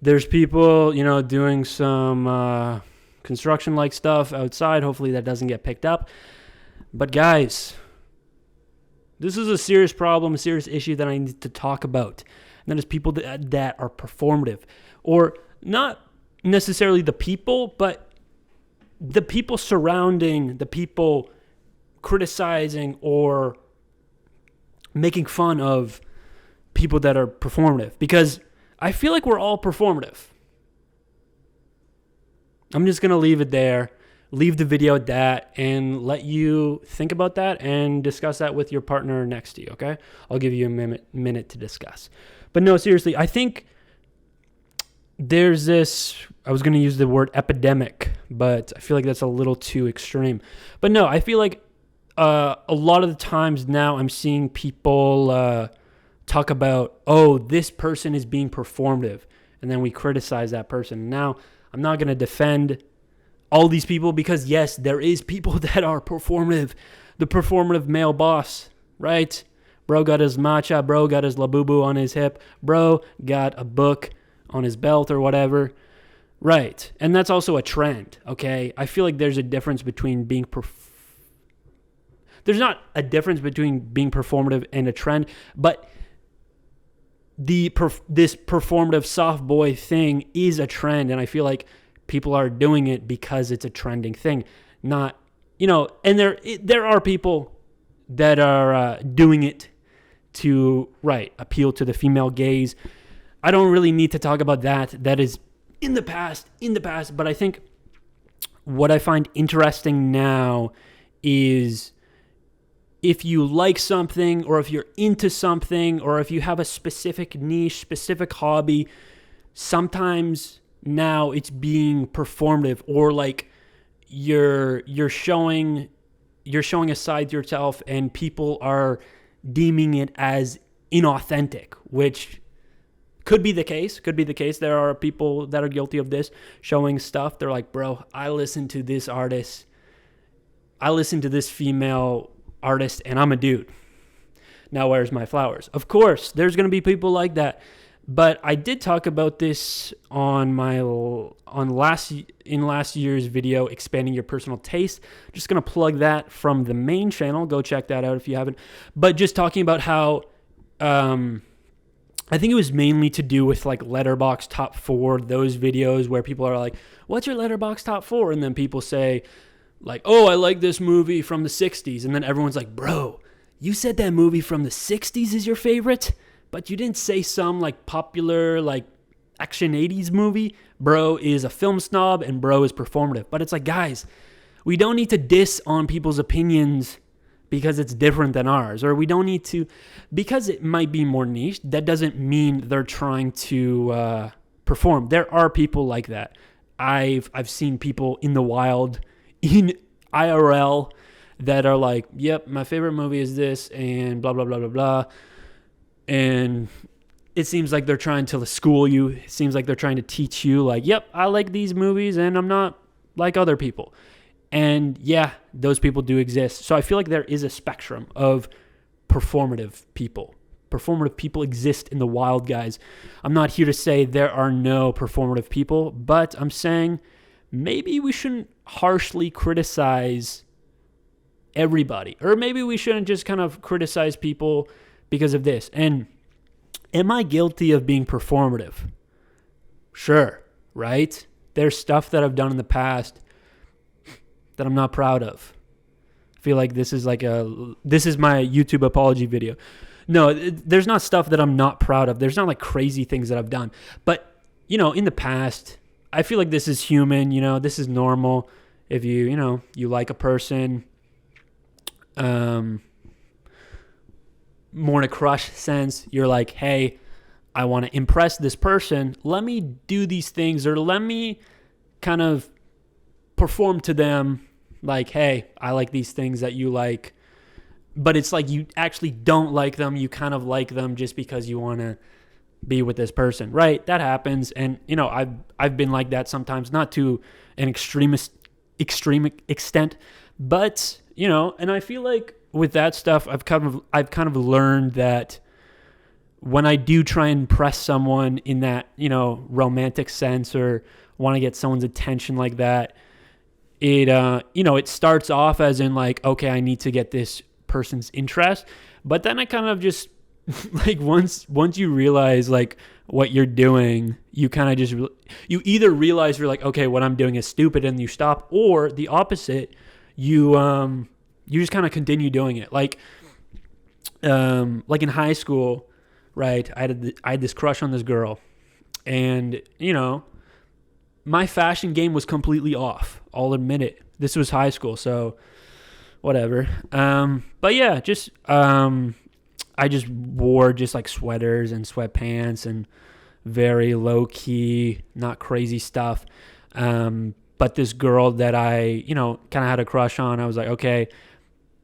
There's people, doing some construction-like stuff outside. Hopefully that doesn't get picked up. But guys, this is a serious problem, a serious issue that I need to talk about. And that is people that are performative. Or not necessarily the people, but the people surrounding, the people criticizing or making fun of people that are performative. Because I feel like we're all performative. I'm just going to leave it there, leave the video at that, and let you think about that and discuss that with your partner next to you, okay? I'll give you a minute to discuss. But no, seriously, I think there's this, I was going to use the word epidemic, but I feel like that's a little too extreme. But no, I feel like a lot of the times now I'm seeing people talk about, oh, this person is being performative, and then we criticize that person. Now, I'm not going to defend all these people because, yes, there is people that are performative. The performative male boss, right? Bro got his matcha. Bro got his labubu on his hip. Bro got a book on his belt or whatever. Right. And that's also a trend, okay? I feel like there's a difference between being there's not a difference between being performative and a trend, but this performative soft boy thing is a trend, and I feel like people are doing it because it's a trending thing. Not, and there are people that are doing it to, appeal to the female gaze. I don't really need to talk about that. That is in the past, but I think what I find interesting now is if you like something, or if you're into something, or if you have a specific niche, specific hobby, sometimes now it's being performative, or like you're showing a side to yourself and people are deeming it as inauthentic, which could be the case. There are people that are guilty of this, showing stuff. They're like, bro, I listen to this artist. I listen to this female artist, and I'm a dude. Now where's my flowers? Of course, there's going to be people like that. But I did talk about this in last year's video, expanding your personal taste. Just going to plug that from the main channel. Go check that out if you haven't. But just talking about how I think it was mainly to do with like Letterboxd top 4, those videos where people are like, what's your Letterboxd top 4? And then people say like, oh, I like this movie from the 60s. And then everyone's like, bro, you said that movie from the 60s is your favorite, but you didn't say some like popular like action 80s movie. Bro is a film snob and bro is performative. But it's like, guys, we don't need to diss on people's opinions because it's different than ours, or we don't need to, because it might be more niche, that doesn't mean they're trying to perform. There are people like that. I've seen people in the wild, in IRL, that are like, yep, my favorite movie is this, and blah, blah, blah, blah, blah. And it seems like they're trying to school you. It seems like they're trying to teach you, like, yep, I like these movies, and I'm not like other people. And yeah, those people do exist. So I feel like there is a spectrum of performative people. Performative people exist in the wild, guys. I'm not here to say there are no performative people, but I'm saying maybe we shouldn't harshly criticize everybody. Or maybe we shouldn't just kind of criticize people because of this. And am I guilty of being performative? Sure, right? There's stuff that I've done in the past that I'm not proud of. I feel like this is my YouTube apology video. No, there's not stuff that I'm not proud of. There's not like crazy things that I've done. But, in the past, I feel like this is human, this is normal. If you like a person, more in a crush sense, you're like, hey, I want to impress this person. Let me do these things, or let me kind of perform to them like, hey, I like these things that you like. But it's like you actually don't like them. You kind of like them just because you want to be with this person, right? That happens. And, I've been like that sometimes, not to an extreme extent, but, and I feel like with that stuff, I've kind of learned that when I do try and impress someone in that, romantic sense, or want to get someone's attention like that, it, it starts off as in like, okay, I need to get this person's interest. But then I kind of just like, once you realize like what you're doing, you kind of just, you either realize you're like, okay, what I'm doing is stupid, and you stop, or the opposite, you just kind of continue doing it. Like in high school, right? I had this crush on this girl, and my fashion game was completely off. I'll admit it. This was high school, so whatever. But yeah, I just wore just like sweaters and sweatpants and very low key, not crazy stuff. But this girl that I, kind of had a crush on, I was like, okay,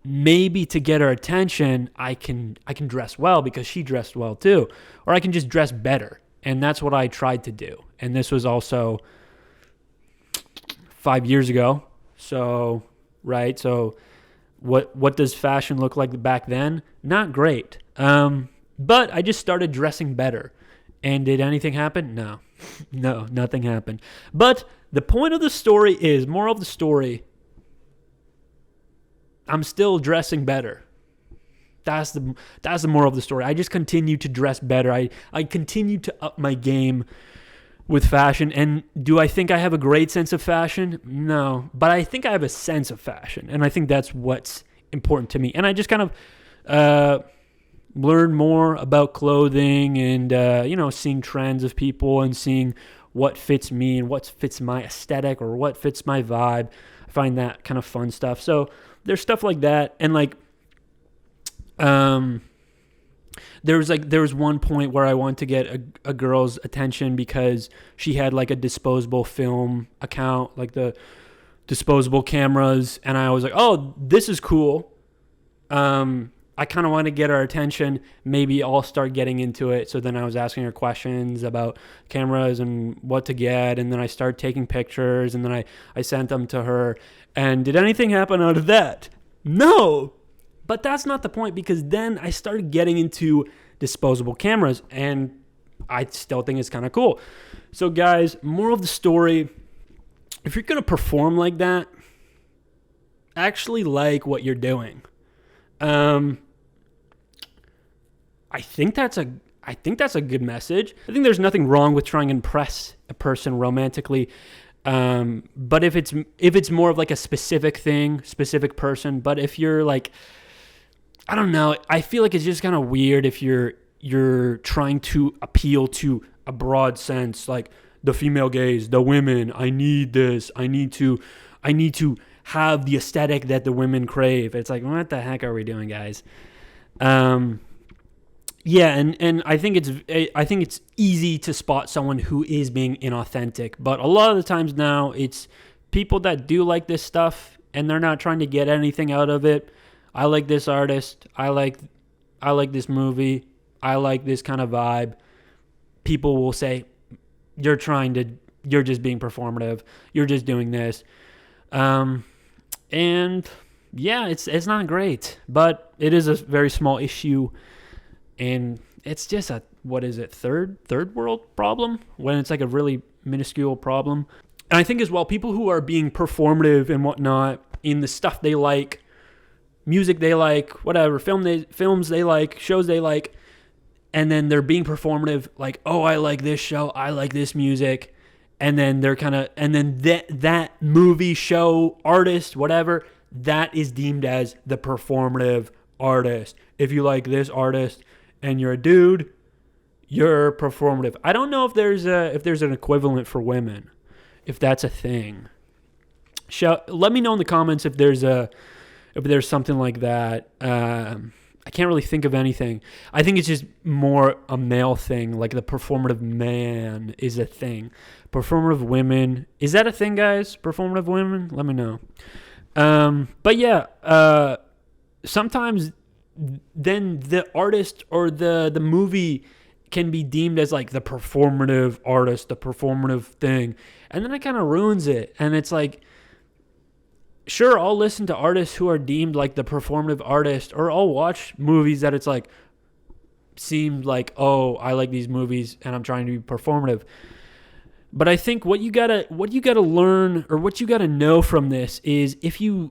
maybe to get her attention, I can dress well because she dressed well too, or I can just dress better. And that's what I tried to do. And this was also 5 years ago. So, right. So what does fashion look like back then? Not great. But I just started dressing better. And did anything happen? No. No, nothing happened. But the point of the story is, moral of the story, I'm still dressing better. That's the moral of the story. I just continue to dress better. I continue to up my game with fashion. And do I think I have a great sense of fashion? No. But I think I have a sense of fashion. And I think that's what's important to me. And I just kind of learn more about clothing and, seeing trends of people and seeing what fits me and what fits my aesthetic or what fits my vibe. I find that kind of fun stuff. So there's stuff like that. And like, there was one point where I wanted to get a girl's attention because she had like a disposable film account, like the disposable cameras. And I was like, oh, this is cool. I kind of want to get her attention. Maybe I'll start getting into it. So then I was asking her questions about cameras and what to get. And then I started taking pictures, and then I sent them to her. And did anything happen out of that? No. But that's not the point, because then I started getting into disposable cameras, and I still think it's kind of cool. So guys, moral of the story, if you're going to perform like that, actually like what you're doing. I think that's a good message. I think there's nothing wrong with trying to impress a person romantically. But if it's more of like a specific thing, specific person, but if you're like, I don't know, I feel like it's just kind of weird if you're trying to appeal to a broad sense, like the female gaze, the women, I need this, I need to have the aesthetic that the women crave. It's like, what the heck are we doing, guys? Yeah, and I think it's easy to spot someone who is being inauthentic, but a lot of the times now it's people that do like this stuff and they're not trying to get anything out of it. I like this artist. I like this movie. I like this kind of vibe. People will say, you're just being performative. You're just doing this. And yeah, it's not great, but it is a very small issue. And it's just a, what is it, third world problem, when it's like a really minuscule problem. And I think as well, people who are being performative and whatnot in the stuff they like, music they like, whatever, films they like, shows they like, and then they're being performative, like, oh, I like this show, I like this music, and then they're kind of, and then that movie, show, artist, whatever, that is deemed as the performative artist. If you like this artist and you're a dude, you're performative. I don't know if there's an equivalent for women, if that's a thing. Let me know in the comments if there's something like that. I can't really think of anything. I think it's just more a male thing, like the performative man is a thing. Performative women, is that a thing, guys? Performative women? Let me know. But yeah, sometimes then the artist or the movie can be deemed as like the performative artist, the performative thing. And then it kind of ruins it. And it's like, sure, I'll listen to artists who are deemed like the performative artist, or I'll watch movies that it's like, seem like, oh, I like these movies and I'm trying to be performative. But I think what you gotta learn, or what you gotta know from this, is if you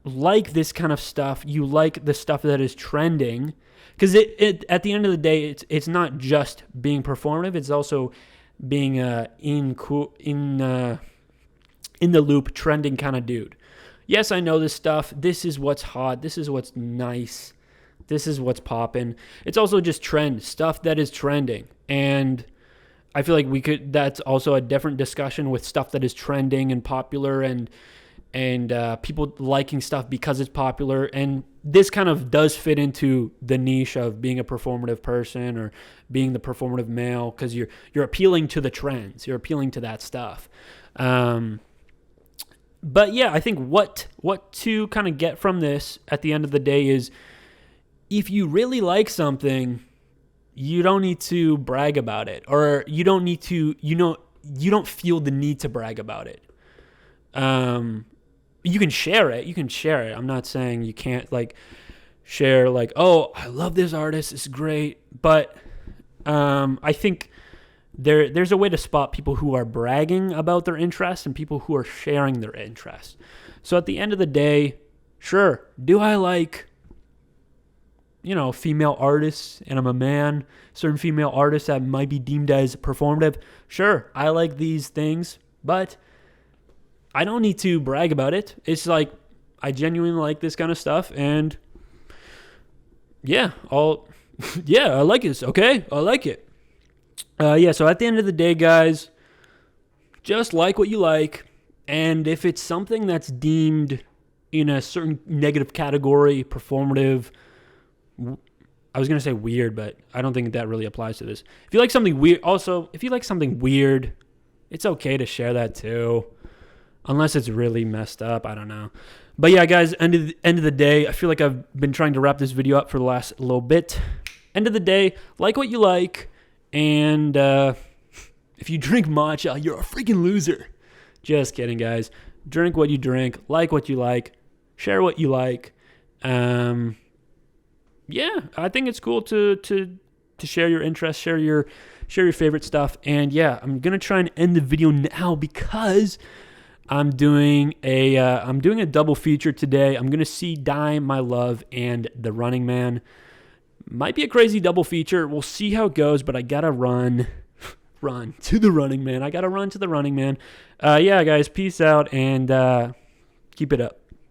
like this kind of stuff, you like the stuff that is trending, because it at the end of the day, it's not just being performative, it's also being in the loop trending kind of dude. Yes, I know this stuff. This is what's hot. This is what's nice. This is what's popping. It's also just trend stuff that is trending, and I feel like that's also a different discussion with stuff that is trending and popular, and people liking stuff because it's popular. And this kind of does fit into the niche of being a performative person or being the performative male, because you're appealing to the trends. You're appealing to that stuff. But yeah, I think what to kind of get from this at the end of the day is, if you really like something, you don't need to brag about it, or you don't need to, you don't feel the need to brag about it. You can share it. I'm not saying you can't like share like, oh, I love this artist, it's great. But I think there's a way to spot people who are bragging about their interests and people who are sharing their interests. So at the end of the day, sure, do I like, female artists, and I'm a man, certain female artists that might be deemed as performative? Sure, I like these things, but I don't need to brag about it. It's like, I genuinely like this kind of stuff, and yeah, I like this. Okay, I like it. So at the end of the day, guys, just like what you like, and if it's something that's deemed in a certain negative category, performative, I was going to say weird, but I don't think that really applies to this. If you like something weird, it's okay to share that too. Unless it's really messed up, I don't know. But yeah, guys, end of the day, I feel like I've been trying to wrap this video up for the last little bit. End of the day, like what you like, and if you drink matcha, you're a freaking loser. Just kidding, guys. Drink what you drink, like what you like, share what you like. Yeah, I think it's cool to share your interests, share your favorite stuff. And yeah, I'm gonna try and end the video now because I'm doing a double feature today. I'm gonna see Die My Love and The Running Man. Might be a crazy double feature. We'll see how it goes, but I gotta run to The Running Man. Yeah, guys, peace out, and keep it up.